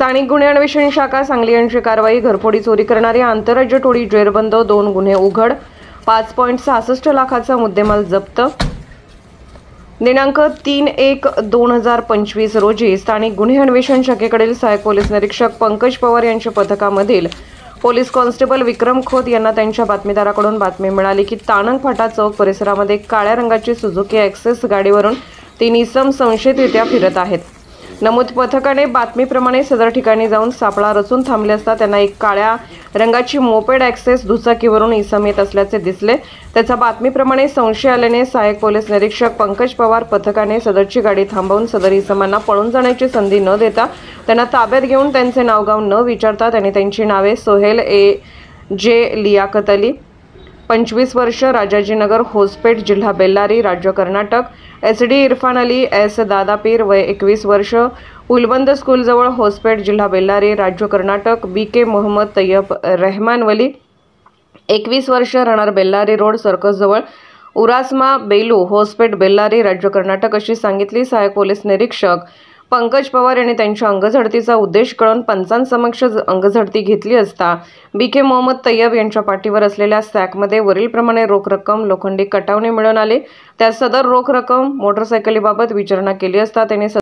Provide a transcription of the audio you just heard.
स्थानिक गुन्हे अन्वेषण शाखा सांगली यांची कारवाई। घरफोडी चोरी करणारी आंतरराज्य टोळी जेरबंद, 2 गुन्हे उघड, 5.66 लाखाचा मुद्देमाल जप्त। दिनांक 3/1/2025 रोजी स्थानिक गुन्हे अन्वेषण शाखेकडील सहाय्यक पोलीस निरीक्षक पंकज पवार यांच्या पथकामधील पोलीस कॉन्स्टेबल विक्रम खोत यांना त्यांच्या बातमीदाराकडून बातमी मिळाली की ताणंग फाटा चौक परिसरामध्ये काळ्या रंगाची सुझुकी एक्सेस गाडीवरून 3 इसम संशयितरित्या फिरत आहेत। नमूद पथकाने बातमीप्रमाणे सदर ठिकाणी जाऊन सापळा रचून थांबले असता त्यांना एक काळ्या रंगाची मोपेड एक्सेस दुचाकीवरून इसम येत असल्याचे दिसले। त्याचा बातमीप्रमाणे संशय आल्याने सहाय्यक पोलीस निरीक्षक पंकज पवार पथकाने सदरची गाडी थांबवून सदर इसमांना पळून जाण्याची संधी न देता त्यांना ताब्यात घेऊन त्यांचे नावगाव न विचारता त्यांनी त्यांची नावे सोहेल जे लियाकत अली 25 वर्ष, राजाजीनगर, होसपेट, जिल्हा बेल्लारी, राज्य कर्नाटक, SD इरफान अली एस दादापीर, वय 21 वर्ष, उलबंद स्कूलजवळ, होसपेट, जिल्हा बेल्लारी, राज्य कर्नाटक, BK मोहम्मद तय्यब रहमान वली 21 वर्ष, राहणार बेल्लारी रोड सर्कसजवळ, उरास्मा बेलू, होसपेट, बेल्लारी, राज्य कर्नाटक अशी सांगितली। सहाय्यक पोलीस निरीक्षक पंकज पवार यांनी त्यांच्या अंगझडतीचा उद्देश कळून पंचांसमक्ष अंगझडती घेतली असता BK मोहम्मद तय्यब यांच्या पाठीवर असलेल्या सॅकमध्ये वरीलप्रमाणे रोख रक्कम, लोखंडी कटावणे मिळून आले। त्या सदर रोख रक्कम मोटरसायकलीबाबत विचारणा केली असता त्यांनी